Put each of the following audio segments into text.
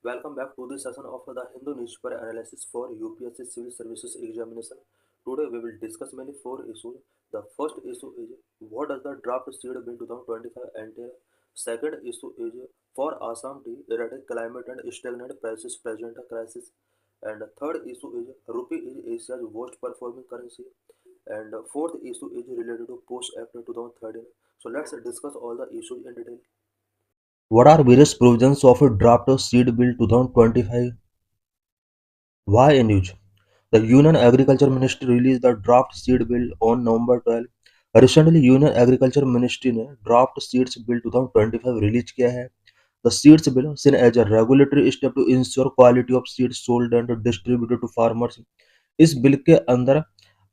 Welcome back to this session of the Hindu newspaper analysis for UPSC Civil Services Examination. Today we will discuss many four issues. The first issue is what does the draft seed bill 2025 entail? Second issue is for Assam tea, erratic climate and stagnant prices present a crisis. And third issue is rupee is Asia's worst performing currency. And fourth issue is related to Post Act 2013. So let's discuss all the issues in detail. What are various provisions of a draft seed bill 2025? Why in use? The Union Agriculture Ministry released the draft seed bill on November 12. Recently, Union Agriculture Ministry ने draft seeds bill 2025 release किया है. The seeds bill seen as a regulatory step to ensure quality of seeds sold and distributed to farmers. इस bill के अंदर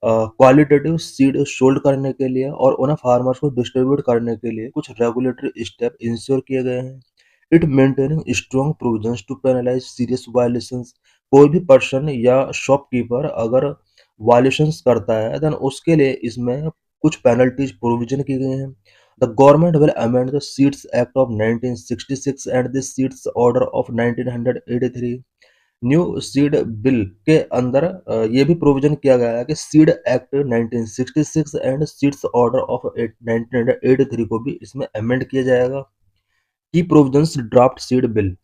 qualitative seed sold करने के लिए और उन्हें फार्मर्स को डिस्ट्रीब्यूट करने के लिए कुछ रेगुलेटरी स्टेप इंश्योर किए गए हैं. It maintaining strong provisions to penalise serious violations. कोई भी पर्सन या शॉपकीपर अगर वायलेशंस करता है देन उसके लिए इसमें कुछ पेनल्टीज प्रोविजन की गई हैं. The government will amend the seeds act of 1966 and the seeds order of 1983. New seed bill के अंदर ये भी प्रोविजन किया गया है कि seed act 1966 and seeds order of 1983 को भी इसमें अमेंड किया जाएगा. की provisions draft seed bill.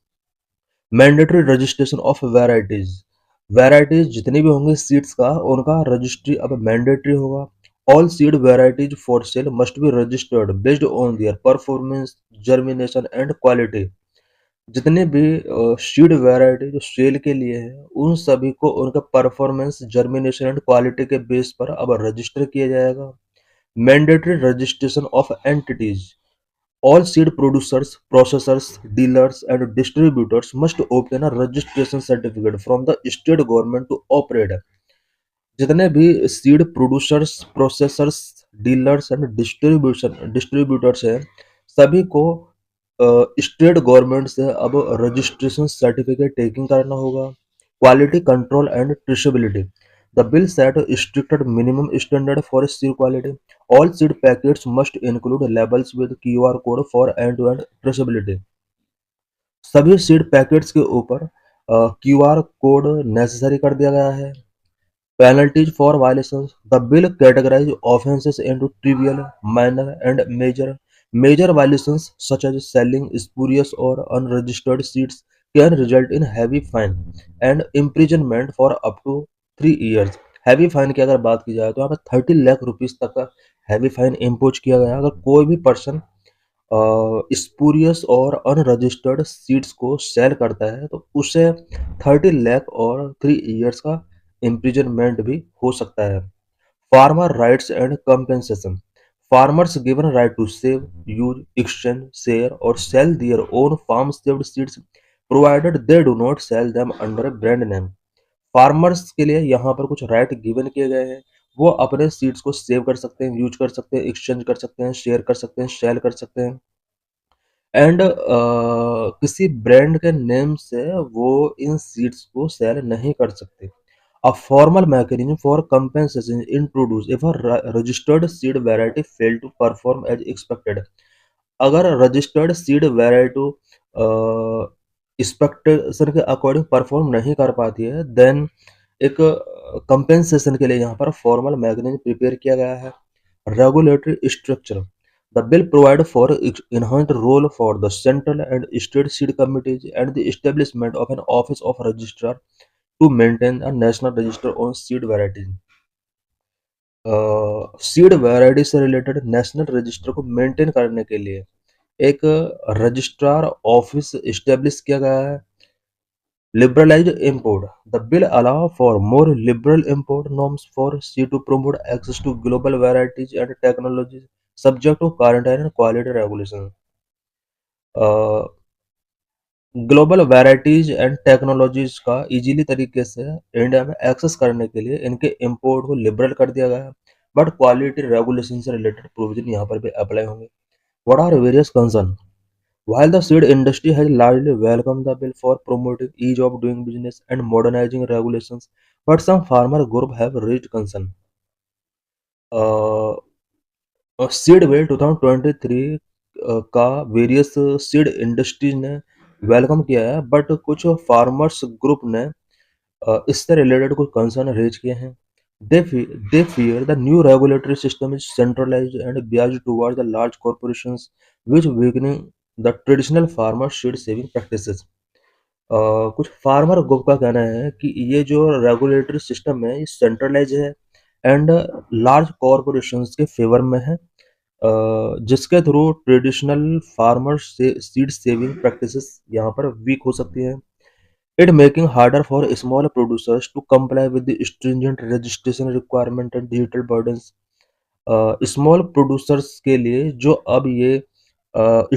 Mandatory registration of varieties. Varieties जितनी भी होंगी सीड्स का उनका रजिस्ट्री अब मैंडेटरी होगा. All seed varieties for sale must be registered based on their performance, germination and quality. जितने भी सीड वैरायटी जो सेल के लिए है उन सभी को उनका परफॉर्मेंस, जर्मिनेशन एंड क्वालिटी के बेस पर अब रजिस्टर किया जाएगा. Mandatory registration of entities. All seed producers, processors, dealers and distributors must obtain a registration certificate from the state government to operate. जितने भी seed producers, processors, dealers and distributors हैं सभी को स्टेट गवर्नमेंट से अब registration certificate taking करना होगा. Quality control and traceability. The bill set stricted minimum standard for seed quality. All seed packets must include labels with QR code for end to end traceability. सभी seed packets के ऊपर QR code necessary कर दिया गया है. Penalties for violations. The bill categorizes offences into trivial, minor, and major. Major violations such as selling spurious or unregistered seeds can result in heavy fine and imprisonment for up to 3 years. Heavy fine की अगर बात की जाए तो यहाँ पर 30 lakh rupees तक का हैवी फाइन इम्पोज किया गया. अगर कोई भी पर्सन स्पूरियस और अनरजिस्टर्ड सीड्स को सेल करता है तो उसे 30 लाख और 3 इयर्स का इम्प्रिजनमेंट भी हो सकता है. Farmer rights and compensation. Farmers given right to save, use, exchange, share और sell their own farm saved seeds provided they do not sell them under brand name. Farmers के लिए यहाँ पर कुछ राइट गिवन किए गए हैं. वो अपने सीड्स को सेव कर सकते हैं, यूज कर सकते हैं, एक्सचेंज कर सकते हैं, शेयर कर सकते हैं, सेल कर सकते हैं एंड किसी ब्रांड के नेम से वो इन सीड्स को सेल नहीं कर सकते. A formal mechanism for compensation is introduced if a registered seed variety failed to perform as expected. अगर रजिस्टर्ड सीड वैरायटी एक्सपेक्टेशन के अकॉर्डिंग परफॉर्म नहीं कर पाती है देन एक कंपेंसेशन के लिए यहाँ पर फॉर्मल मैकेनिज्म प्रिपेयर किया गया है. Regulatory structure. The bill provide for enhanced role for the central and state seed committees and the establishment of an office of registrar to maintain a national register on seed varieties. Seed variety से related national register को maintain करने के लिए एक registrar office establish किया गया है. Liberalise import. The bill allow for more liberal import norms for seed to promote access to global varieties and technologies subject to quarantine and quality regulation. Global varieties and technologies का easily तरीके से India में access करने के लिए इनके import को liberal कर दिया गया है बट क्वालिटी रेगुलेशन से रिलेटेड प्रोविजन यहाँ पर भी अप्लाई होंगे. What are various concern. While the seed industry has largely welcomed the bill for promoting ease of doing business and modernizing regulations, but some farmer group have raised concern. Seed bill 2023 का various seed industries ने welcome किया है, but कुछ farmers group ने इससे related कुछ concern raise किए हैं। They fear the new regulatory system is centralized and biased towards the large corporations, which weakening the traditional farmer seed saving practices. कुछ फार्मर ग्रुप का कहना है कि ये जो रेगुलेटरी सिस्टम है ये सेंट्रलाइज है एंड लार्ज कॉरपोरेशंस के फेवर में है, जिसके थ्रू ट्रेडिशनल फार्मर से सीड सेविंग प्रैक्टिसेस यहाँ पर वीक हो सकती हैं। It making harder for small producers to comply with the stringent registration requirement and digital burdens. Small producers के लिए जो अब ये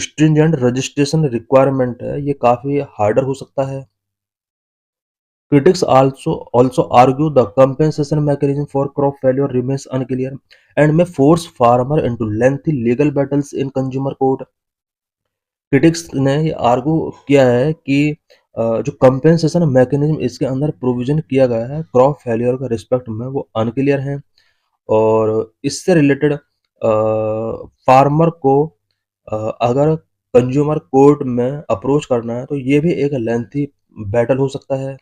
stringent registration requirement है ये काफ़ी हार्डर हो सकता है। Critics also argue the compensation mechanism for crop failure remains unclear and may force farmer into lengthy legal battles in consumer court. Critics ने ये आर्गू किया है कि जो कंपेंसेशन मैकेनिज्म इसके अंदर प्रोविजन किया गया है क्रॉप फेलियर के रिस्पेक्ट में वो अनक्लियर है, और इससे रिलेटेड फार्मर को अगर कंज्यूमर कोर्ट में अप्रोच करना है तो ये भी एक लेंथी बैटल हो सकता है।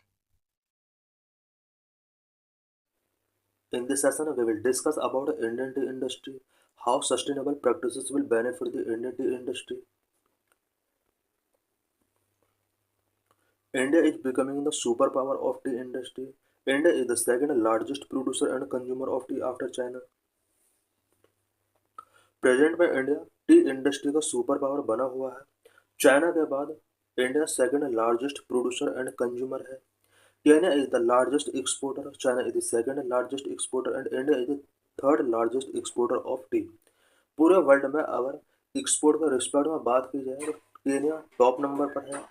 In this session, we will discuss about the Indian tea industry, how sustainable practices will benefit the Indian tea industry. India is becoming the superpower of tea industry. India is the second largest producer and consumer of tea after China. Present में India T industry का super power बना हुआ है। China के बाद India second largest producer and consumer है। Kenya is the largest exporter, China is the second largest exporter and India is the third largest exporter of tea. पूरे world में अगर एक्सपोर्ट का रिस्पेक्ट में बात की जाए तो केन्या टॉप नंबर पर है,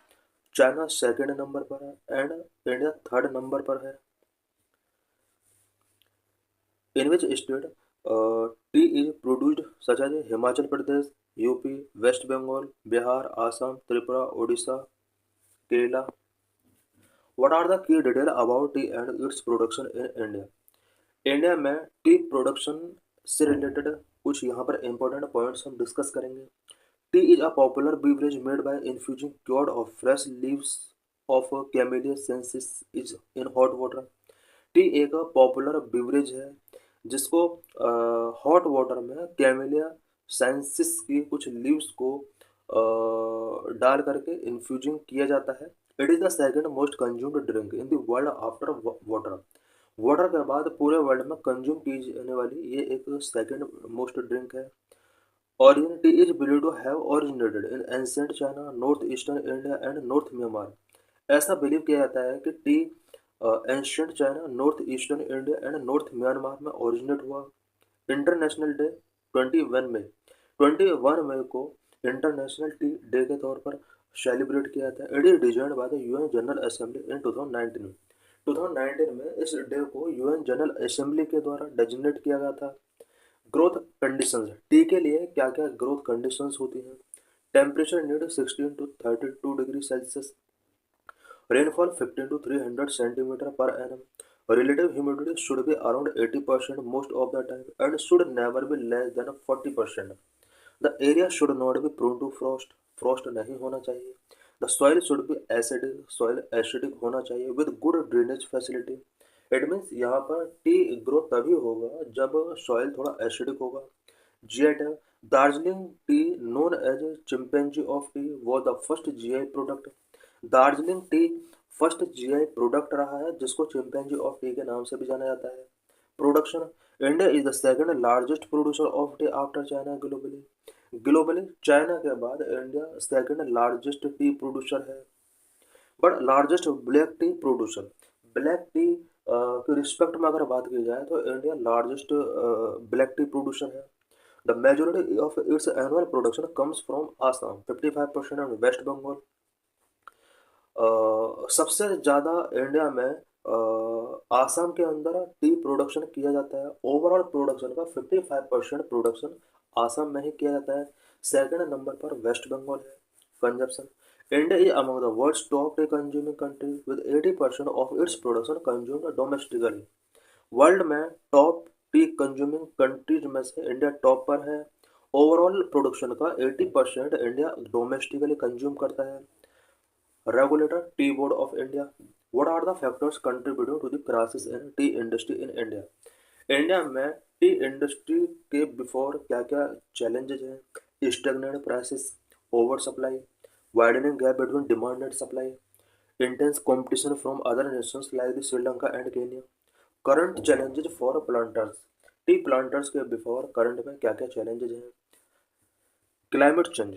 चाइना सेकंड नंबर पर है एंड इंडिया थर्ड नंबर पर है। In which state tea is produced such as Himachal Pradesh, UP, West Bengal, Bihar, Assam, Tripura, Odisha, Kerala. What are the key details about tea and its production in India? India में tea production से related कुछ यहाँ पर important points हम discuss करेंगे। Tea is a popular beverage made by infusing cured of fresh leaves of camellia sinensis is in hot water. Tea एक popular beverage है जिसको हॉट वाटर में कैमेलिया सेंसिस की कुछ लीव्स को डाल करके इन्फ्यूजिंग किया जाता है। It is the second most consumed drink in the world after water. Water के बाद पूरे वर्ल्ड में कंज्यूम की जाने वाली ये एक सेकंड मोस्ट ड्रिंक है। Origin tea is believed to have originated in ancient China, northeastern India and North Myanmar. ऐसा बिलीव किया जाता है कि T ancient China, north eastern India and north Myanmar में ओरिजिनेट हुआ। इंटरनेशनल डे 21 मई को international T day के तौर पर सेलिब्रेट किया जाता है। It is designed by the UN general assembly in 2019। 2019 में इस डे को यूएन जनरल असेंबली के द्वारा डेजिग्नेट किया गया था। ग्रोथ कंडीशंस, टी के लिए क्या क्या ग्रोथ कंडीशंस होती हैं? Temperature need 16 to 32 degree Celsius, rainfall 15 to 300 centimetre per annum, relative humidity should be around 80% most of the time and should never be less than 40%. The area should not be prone to frost, frost नहीं होना चाहिए। The soil should be acidic, soil acidic होना चाहिए with good drainage facility। It means यहाँ पर T grow तभी होगा जब सॉइल थोड़ा एसिडिक होगा। GI tag, Darjeeling tea known as champagne of tea वो the first GI product. Darjeeling tea first GI product रहा है जिसको चिंपैंजी ऑफ टी के नाम से भी जाना जाता है। Production, India is the second largest producer of tea after China globally. Globally China के बाद India second largest tea producer है। But largest black tea producer, black tea के रिस्पेक्ट में अगर बात की जाए तो India largest black tea producer है। The majority of its annual production comes from Assam 55% and West Bengal. सबसे ज़्यादा इंडिया में आसाम के अंदर टी प्रोडक्शन किया जाता है। ओवरऑल प्रोडक्शन का 55% प्रोडक्शन आसाम में ही किया जाता है। सेकंड नंबर पर वेस्ट बंगाल है। Consumption, India is among the world's top tea consuming countries with 80% of its production consumed domestically. World में टॉप टी कंज्यूमिंग कंट्रीज में से इंडिया टॉप पर है। ओवरऑल प्रोडक्शन का 80% इंडिया डोमेस्टिकली कंज्यूम करता है। Regulator, Tea Board of India. What are the factors contributing to the crisis in tea industry in India? India में T industry के before क्या क्या चैलेंजेस हैं? Stagnant prices, over supply, widening gap between demand and supply, intense competition from other Nations like the Sri Lanka and Kenya, current challenges for planters. T planters के before current में क्या क्या challenges हैं? Climate change,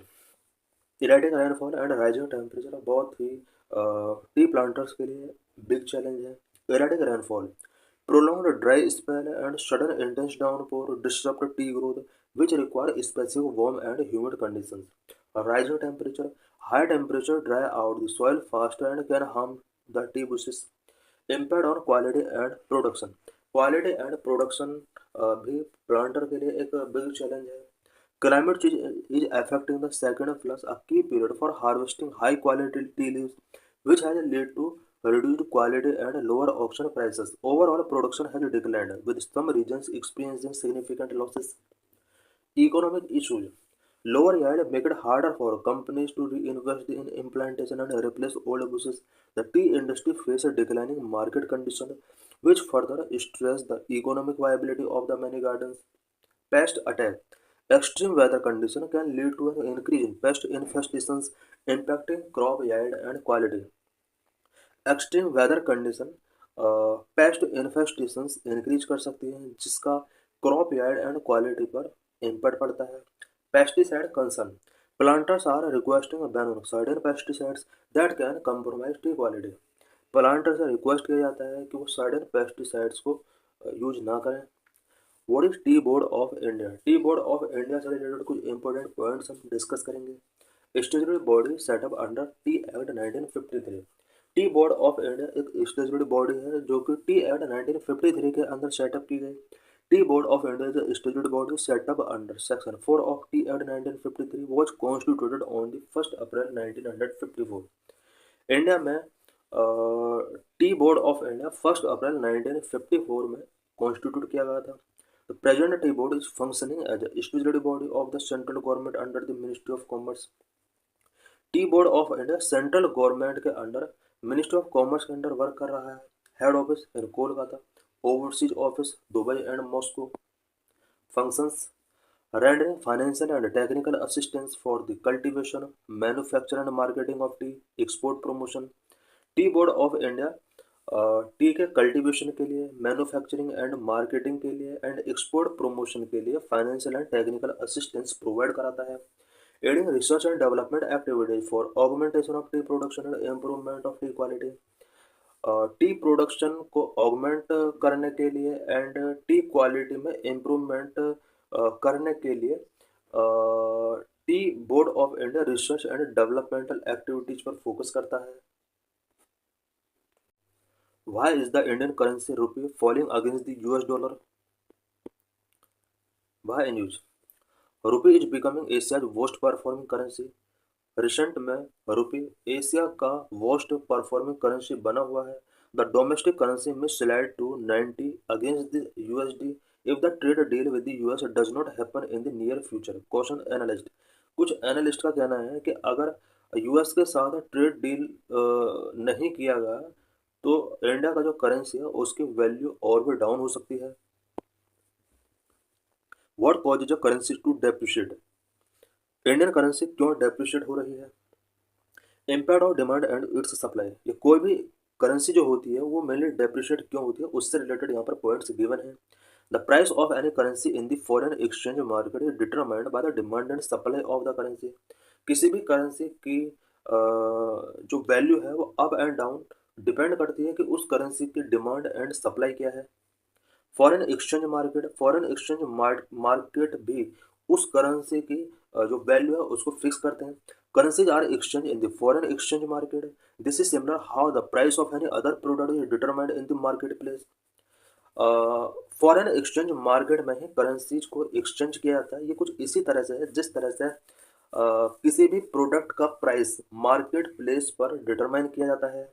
erratic rainfall and rising temperature बहुत ही T planters के लिए big challenge है। Erratic rainfall, prolonged dry spell and sudden intense downpour disrupt tea growth, which require specific warm and humid conditions. A rising temperature, high temperature dry out the soil faster and can harm the tea bushes. Impact on quality and production. Quality and production भी planter के लिए एक big challenge है। Climate change is affecting the second plus a key period for harvesting high quality tea leaves, which has led to reduced quality and lower auction prices. Overall production has declined, with some regions experiencing significant losses. Economic issues. Lower yield make it harder for companies to reinvest in implantation and replace old bushes. The tea industry faces declining market conditions, which further stress the economic viability of the many gardens. Pest attack. Extreme weather conditions can lead to an increase in pest infestations, impacting crop yield and quality. Extreme weather condition pest infestations increase कर सकती हैं, जिसका crop yield and quality पर impact पड़ता है। Pesticide concern, planters are requesting ban on certain pesticides that can compromise tea quality. Planter से request किया जाता है कि वो सर्टेन पेस्टिसाइड्स को यूज ना करें। What is tea board of India? Tea board of India से रिलेटेड कुछ इंपॉर्टेंट पॉइंट्स हम डिस्कस करेंगे। Statutory body setup under T act 1953। Tea board of India एक स्टेचुटरी बॉडी है जो कि टी एक्ट 1953 के अंदर सेटअप की गई। Tea board of India is statutory body setup under section 4 of T act 1953 was constituted on the 1 April 1954। India में tea board of India 1 अप्रैल 1954 में कॉन्स्टिट्यूट किया गया था। The present tea board is functioning as a statutory body of the central government under the Ministry of Commerce. Tea board of India central government के under ministry of commerce के under work कर रहा है। Head office in Kolkata, overseas office Dubai and Moscow. Functions, rendering financial and technical assistance for the cultivation, manufacture and marketing of tea, export promotion. Tea board of India T के cultivation के लिए, manufacturing and marketing के लिए and export promotion के लिए financial and technical assistance provide कराता है। Adding research and development activities for augmentation of T production and improvement of T quality. T production को ऑगमेंट करने के लिए एंड टी क्वालिटी में इम्प्रूवमेंट करने के लिए tea board of India research and developmental activities पर फोकस करता है। Why is the Indian currency rupee falling against the US dollar? Why in use? Rupee is becoming Asia's worst performing currency. Recent में rupee Asia का worst performing currency बना हुआ है। The domestic currency may slide to 90 against the USD if the trade deal with the US does not happen in the near future. Question analyst, कुछ analyst का कहना है कि अगर यूएस के साथ ट्रेड डील नहीं किया गया तो इंडिया का जो करेंसी है उसकी वैल्यू और भी डाउन हो सकती है। What causes a currency to depreciate? Indian currency क्यों डेप्रिशिएट हो रही है? Impact of demand and its supply. ये कोई भी करेंसी जो होती है वो मेनली डेप्रिशिएट क्यों होती है उससे रिलेटेड यहाँ पर पॉइंट्स गिवन है। The price of any currency in the foreign exchange market is determined by the demand and supply of the currency. किसी भी करेंसी की जो वैल्यू है वो अप एंड डाउन डिपेंड करती है कि उस करेंसी की डिमांड एंड सप्लाई क्या है। Foreign exchange market, foreign exchange market भी उस करेंसी की जो वैल्यू है उसको फिक्स करते हैं। Currencies are exchange in the foreign exchange market. This is similar how the price of any other product is determined in the market place. Foreign exchange market में ही करेंसीज को exchange किया जाता है। ये कुछ इसी तरह से है जिस तरह से किसी भी प्रोडक्ट का प्राइस मार्केट प्लेस पर डिटरमाइन किया जाता है।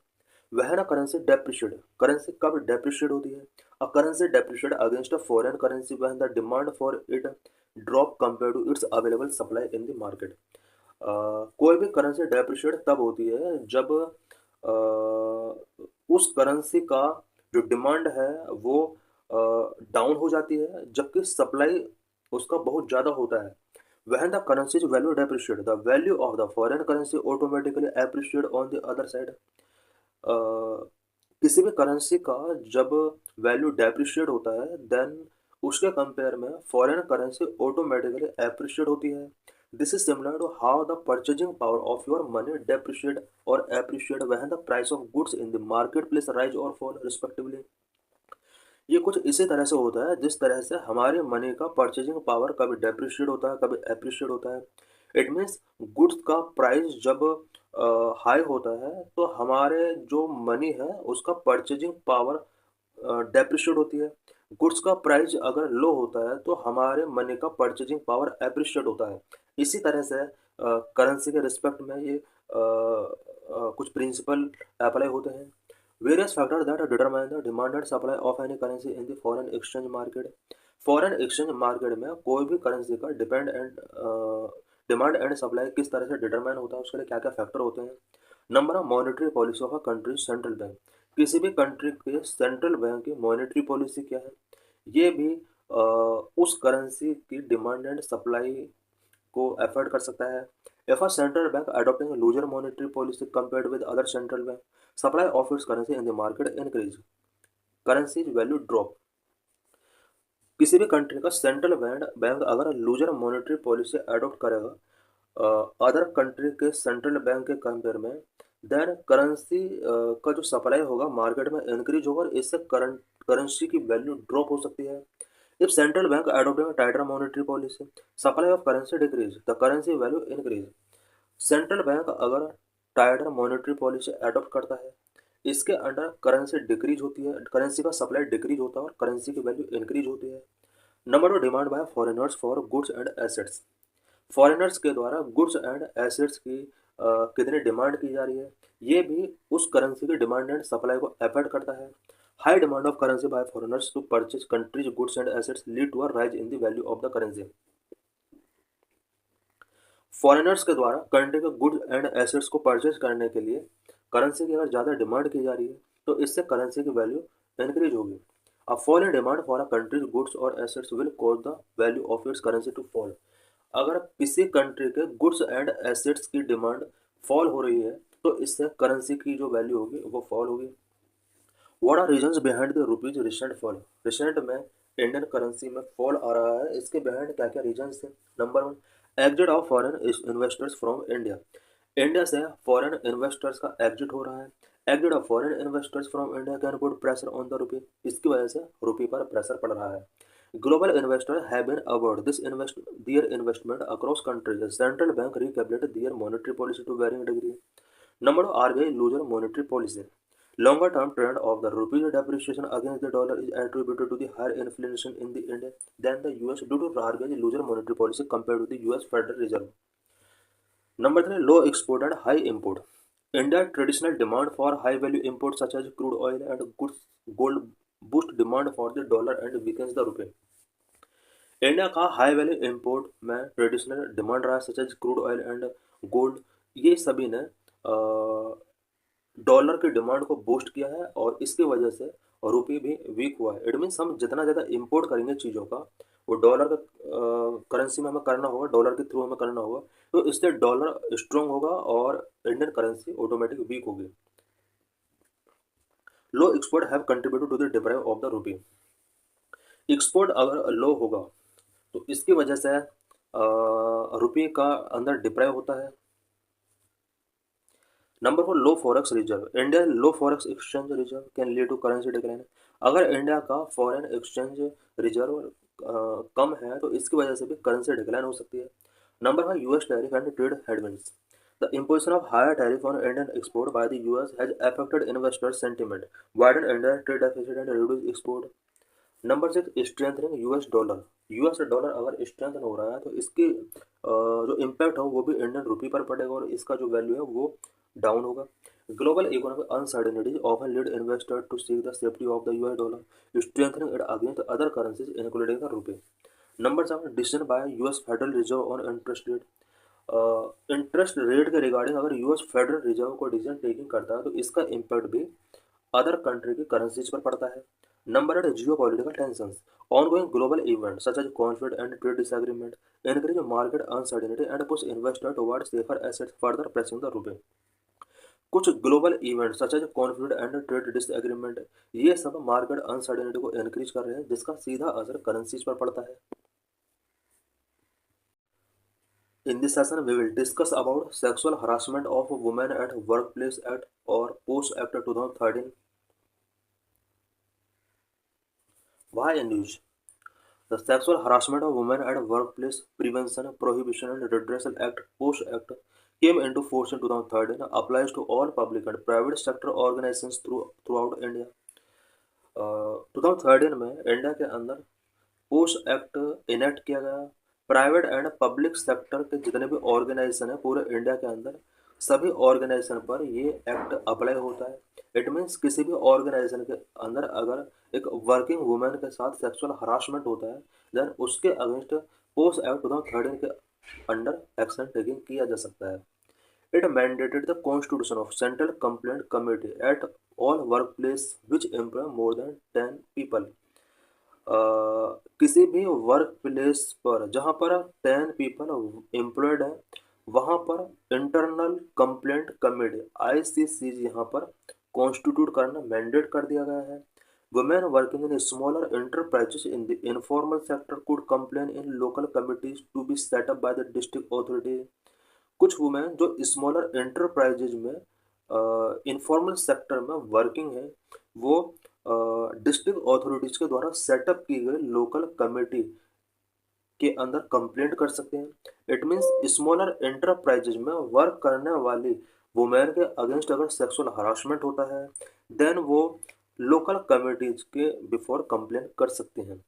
वह ना करेंसी डेप्रिशिएट, करेंसी कब डेप्रिशिएट होती है? A currency depreciate against a foreign currency when the demand for it drop compare to its available supply in the market. कोई भी करेंसी डेप्रिशिएट तब होती है जब अ, उस करेंसी का जो डिमांड है वो डाउन हो जाती है, जबकि सप्लाई उसका बहुत ज़्यादा होता है। When the currency's value depreciate, the value of the foreign currency automatically appreciate on the other side. किसी भी करेंसी का जब वैल्यू डेप्रिशिएट होता है देन उसके कंपेयर में फॉरेन करेंसी ऑटोमेटिकली एप्रिशिएट होती है। This is similar to how the purchasing power of your money depreciate और appreciate when the price of goods in the market place rise और fall respectively. ये कुछ इसी तरह से होता है जिस तरह से हमारे मनी का परचेजिंग पावर कभी डेप्रिशिएट होता है, कभी एप्रिशिएट होता है। इट मीन्स गुड्स का प्राइस जब हाई होता है तो हमारे जो मनी है उसका परचेजिंग पावर डेप्रिशिएट होती है। गुड्स का प्राइस अगर लो होता है तो हमारे मनी का परचेजिंग पावर एप्रिशिएट होता है। इसी तरह से करेंसी के रिस्पेक्ट में ये कुछ प्रिंसिपल अप्लाई होते हैं। Various factors that determine the demand and supply of any currency in the foreign exchange market. Foreign exchange market में कोई भी करेंसी का डिमांड एंड सप्लाई किस तरह से डिटरमाइन होता है, उसके लिए क्या क्या फैक्टर होते हैं। Number of monetary policy of a country central bank. किसी भी कंट्री के सेंट्रल बैंक की मॉनेटरी पॉलिसी क्या है, ये भी उस करेंसी की डिमांड एंड सप्लाई को अफेक्ट कर सकता है। If a central bank adopting a looser monetary policy compared with other central bank, supply of its currency in the market increase, currency value drop. किसी भी कंट्री का central bank अगर loser monetary policy adopt करेगा other country के central bank के compare में, then currency का जो सप्लाई होगा मार्केट में इंक्रीज होगा और इससे करेंसी की वैल्यू ड्रॉप हो सकती है। If central bank adopting a tighter monetary policy, supply of currency decrease, the currency value increase. Central bank अगर टाइटर मॉनेटरी पॉलिसी अडॉप्ट करता है, इसके अंडर करेंसी डिक्रीज होती है, करेंसी का सप्लाई डिक्रीज होता है और करेंसी की वैल्यू इंक्रीज होती है। Number 2, demand by foreigners for goods and assets. Foreigners के द्वारा गुड्स एंड एसेट्स की कितनी डिमांड की जा रही है, ये भी उस करेंसी की डिमांड एंड सप्लाई को अफेक्ट करता है। High demand of currency by foreigners to purchase countries goods and assets lead to a rise in the value of the currency. Foreigners के द्वारा कंट्री के गुड्स एंड एसेट्स को purchase करने के लिए करेंसी की अगर ज़्यादा डिमांड की जा रही है तो इससे करेंसी की वैल्यू इंक्रीज होगी। A fall in demand for a country's goods और assets will cause the value of its currency to fall. अगर किसी कंट्री के गुड्स एंड एसेट्स की डिमांड फॉल हो रही है तो इससे करेंसी की जो वैल्यू होगी वो फॉल होगी। What are reasons behind the rupee's recent fall. Recent में इंडियन करेंसी में फॉल आ रहा है, इसके बिहाइंड क्या क्या रीजंस हैं। Number 1, exit of foreign investors from India. India से फॉरेन इन्वेस्टर्स का एग्जिट हो रहा है। Exit of foreign investors from India can put pressure on the rupee. इसकी वजह से रुपी पर प्रेशर पड़ रहा है। Global investor have been award this their investment across countries. Central bank recalibrated their monetary policy to varying degree. Number 2, RBI looser monetary policy. Longer term trend of the rupee's depreciation against the dollar is attributed to the higher inflation in the India than the US due to RBI's looser monetary policy compared to the US Federal Reserve. Number 3, low export and high import. India's traditional demand for high value imports such as crude oil and goods gold boost demand for the dollar and weakens the rupee. India का high value import में traditional demand रहा है such as crude oil and gold. ये सभी ने dollar की demand को boost किया है और इसकी वजह से रुपये भी वीक हुआ है। इट मीन्स हम जितना ज़्यादा इंपोर्ट करेंगे चीज़ों का वो डॉलर का करेंसी में हमें करना होगा, डॉलर के थ्रू हमें करना होगा, तो इससे डॉलर स्ट्रॉन्ग होगा और इंडियन करेंसी ऑटोमेटिक वीक होगी। Low export have contributed to the deprive of the rupee. Export अगर लो होगा तो इसकी वजह से रुपये का अंदर डिप्राइव होता है। Number 4, low forex reserve. India low forex exchange reserve can lead to currency decline. अगर इंडिया का फॉरेन एक्सचेंज रिजर्व कम है तो इसकी वजह से भी करेंसी डिक्लाइन हो सकती है। Number 5, US tariff and trade headwinds. The imposition of higher tariff on Indian export by the US has affected investor sentiment, widened India's trade deficit and reduced export. Number 6, strengthening US dollar. US dollar अगर strengthen हो रहा है तो इसकी जो impact हो वो भी इंडियन रुपी पर पड़ेगा और इसका जो वैल्यू है वो डाउन होगा। Global economic uncertainties often lead investor to seek the safety of the US dollar, strengthening it against other currencies including the rupee. Number 7, decision by US federal reserve on interest rate. Interest rate के regarding अगर US federal reserve को decision taking करता है तो इसका impact भी other country की currencies पर पड़ता है। Number 8, geopolitical tension. Ongoing global event such as conflict and trade disagreement increase market uncertainty and push investor towards safer assets, further pressing the rupee। कुछ global event such as conflict and trade disagreement ये सब market uncertainty को increase कर रहे हैं, जिसका सीधा असर करेंसीज पर पड़ता है। In this session, we will discuss about sexual harassment of women at workplace act or post act 2013. Why in news? The Sexual Harassment of Women at Workplace Prevention, Prohibition and Redressal Act post act came into force in 2013, applies to all public and private sector organizations throughout India। 2013 में India के अंदर post act enact किया गया। Private and public sector के जितने भी organisation है पूरे इंडिया के अंदर, सभी ऑर्गेनाइजेशन पर ये एक्ट अप्लाई होता है। इट मीन्स किसी भी ऑर्गेनाइजेशन के अंदर अगर एक वर्किंग वुमेन के साथ सेक्सुअल हरासमेंट होता है, देन उसके अगेंस्ट पोस्ट एक्ट 2013 के अंडर एक्शन टेकिंग किया जा सकता है। It mandated the constitution of Central Complaint Committee at all workplace which employ more than 10 people। किसी भी वर्क प्लेस पर जहाँ पर 10 पीपल एम्प्लॉयड है वहाँ पर इंटरनल कंप्लेंट कमेटी ICC यहाँ पर कॉन्स्टिट्यूट करना मैंडेट कर दिया गया है। Women working in smaller enterprises in the informal sector could complain in local committees to be set up by the district authority। कुछ वुमेन जो स्मॉलर एंटरप्राइजेज में इनफॉर्मल सेक्टर में वर्किंग है वो डिस्ट्रिक्ट अथॉरिटीज के द्वारा सेटअप की गई लोकल कमेटी के अंदर कंप्लेंट कर सकते हैं। इट मीन्स स्मॉलर एंटरप्राइजेज में वर्क करने वाली वुमेन के अगेंस्ट अगर सेक्सुअल हरासमेंट होता है देन वो लोकल कमेटीज के बिफोर कंप्लेंट कर सकते हैं।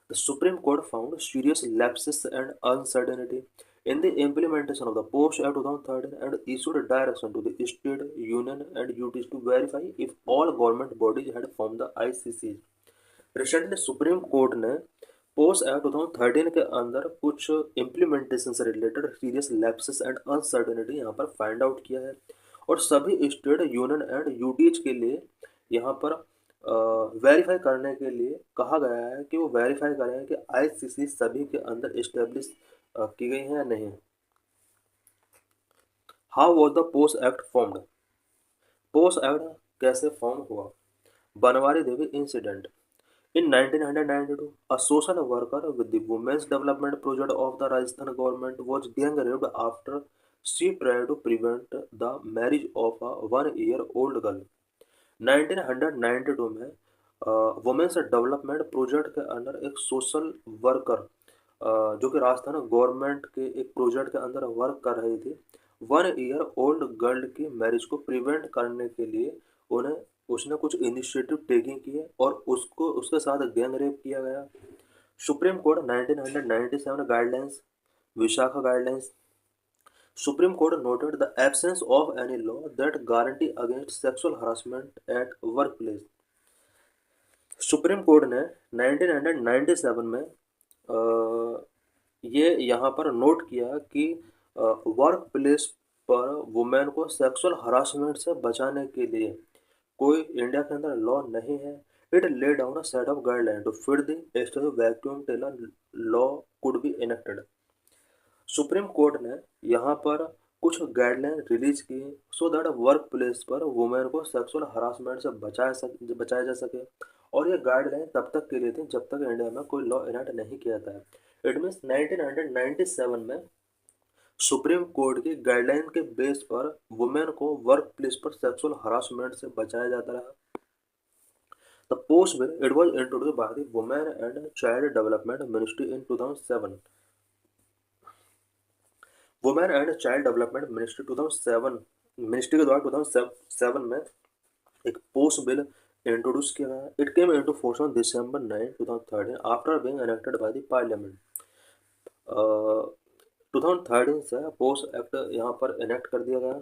The Supreme Court found serious lapses and uncertainty in the implementation of the Post Act 2013 and issued a direction to the state, union and UTs to verify if all government bodies had formed the ICC। Recently supreme court ने post act 2013 के अंदर कुछ implementation से related serious lapses and uncertainty यहाँ पर find out किया है और सभी स्टेट, यूनियन एंड यूटीज के लिए यहाँ पर वेरीफाई करने के लिए कहा गया है कि वो वेरीफाई करें कि ICC सभी के अंदर इस्टेब्लिश की गई है या नहीं। How was the post act formed? Post act कैसे फॉर्म हुआ? बनवारी देवी incident. In 1992, a social worker with the Women's Development Project of the Rajasthan government was gang raped after she tried to prevent the marriage of a 1-year-old girl। 1992 में women's development project के अंदर एक social worker जो कि Rajasthan government के एक project के अंदर वर्क कर रही थी, 1-year-old गर्ल की मैरिज को प्रिवेंट करने के लिए उन्हें उसने कुछ इनिशिएटिव टेकिंग किए और उसको उसके साथ गैंग रेप किया गया। Supreme court 1997 guidelines, Vishakha guidelines. Supreme Court noted the absence of any law that guarantee against sexual harassment at workplace। Supreme court ने 1997 में ये यहाँ पर नोट किया कि वर्क प्लेस पर वुमेन को सेक्सुअल हरासमेंट से बचाने के लिए कोई इंडिया के अंदर लॉ नहीं है। It lay down a set of guideline to fill the extensive vacuum till a law could be enacted. Supreme court ने यहाँ पर कुछ गाइडलाइन रिलीज की सो दैट वर्क प्लेस पर वुमेन को सेक्सुअल हरासमेंट से बचाया जा सके और ये गाइडलाइन तब तक के लिए थी जब तक इंडिया में कोई लॉ इनेक्ट नहीं किया था। इट मीन्स 1997 में सुप्रीम कोर्ट की गाइडलाइन के बेस पर वुमेन को वर्क प्लेस पर सेक्सुअल हरासमेंट से बचाया जाता रहा। The post bill it was introduced by the women and child development ministry in 2007। Women and child development ministry 2007 ministry के द्वारा 2007 में एक पोस्ट बिल इंट्रोड्यूस किया गया। It came into force on December 9, 2013 after being enacted by the parliament. 2013 से post act यहाँ पर enact कर दिया गया।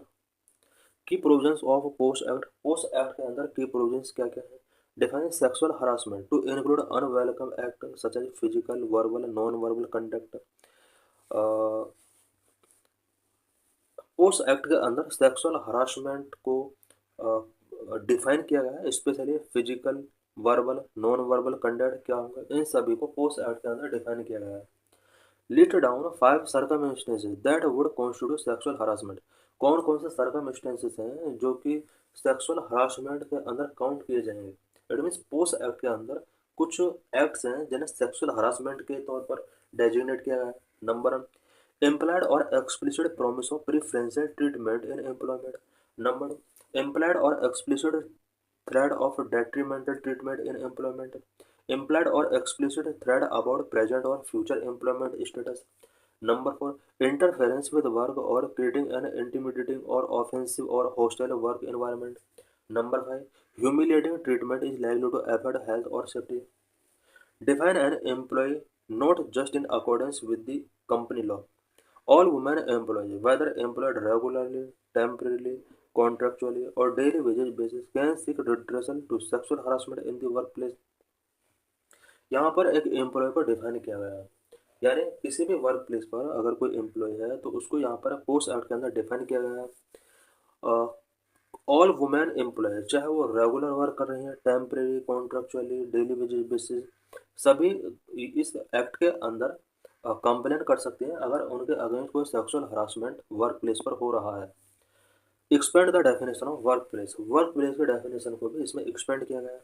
की प्रोविजंस ऑफ पोस्ट एक्ट के अंदर की प्रोविजंस क्या क्या है? Define sexual harassment to include unwelcome act such as physical, verbal, non verbal conduct. उस एक्ट के अंदर सेक्सुअल हरासमेंट को डिफाइन किया गया है, specially physical, verbal, non verbal conduct क्या होगा, इन सभी को पोस्ट एक्ट के अंदर डिफाइन किया गया है। List down 5 circumstances that would constitute sexual harassment. कौन कौन से सर्कमस्टेंसेस हैं जो कि सेक्सुअल हरासमेंट के अंदर काउंट किए जाएंगे। इट मीन्स पोस्ट एक्ट के अंदर कुछ एक्ट्स हैं जिन्हें सेक्सुअल हरासमेंट के तौर पर डेजिग्नेट किया गया है। Number 1, implied or explicit promise of preferential treatment in employment. Number 2, implied or explicit threat of detrimental treatment in employment. Implied or explicit threat about present or future employment status. Number 4, interference with work or creating an intimidating or offensive or hostile work environment. Number 5, humiliating treatment is likely to affect health or safety. Define an employee not just in accordance with the company law. All women employees, whether employed regularly, temporarily, contractually, or daily wage basis, can seek redressal to sexual harassment in the workplace. यहाँ पर एक employ को define किया गया है, यानी किसी भी वर्क प्लेस पर अगर कोई एम्प्लॉय है तो उसको यहाँ पर पोस्ट एक्ट के अंदर डिफाइन किया गया है। ऑल वुमेन एम्प्लॉय, चाहे वो रेगुलर वर्क कर रही हैं, टेम्परेरी, कॉन्ट्रेक्चुअली, डेली वेजेस बेसिस, सभी इस एक्ट के अंदर कंप्लेंट कर सकती हैं अगर उनके अगेंस्ट कोई सेक्सुअल हरासमेंट वर्क प्लेस पर हो रहा है। Expand the definition of workplace, workplace के डेफिनेशन को भी इसमें एक्सपेंड किया गया है।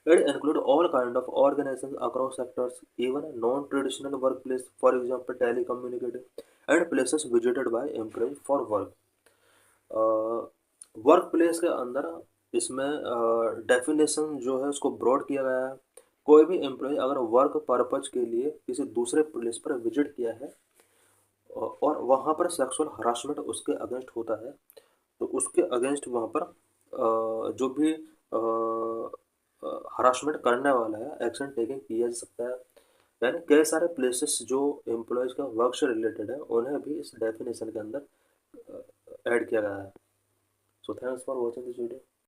It include all kind of organisation across sectors, even non traditional workplace, for example tele communicative and places visited by employ for work. Workplace के अंदर इसमें डेफिनेशन जो है उसको ब्रॉड किया गया है। कोई भी एम्प्लॉय अगर वर्क पर्पज के लिए किसी दूसरे प्लेस पर विजिट किया है और वहाँ पर सेक्सुअल हरासमेंट उसके अगेंस्ट होता है तो उसके अगेंस्ट वहाँ पर जो भी हरासमेंट करने वाला है एक्शन टेकिंग किया जा सकता है। यानी कई सारे प्लेसेस जो एम्प्लॉयज़ का वर्क से रिलेटेड है उन्हें भी इस डेफिनेशन के अंदर ऐड किया गया है। So thanks for watching this video.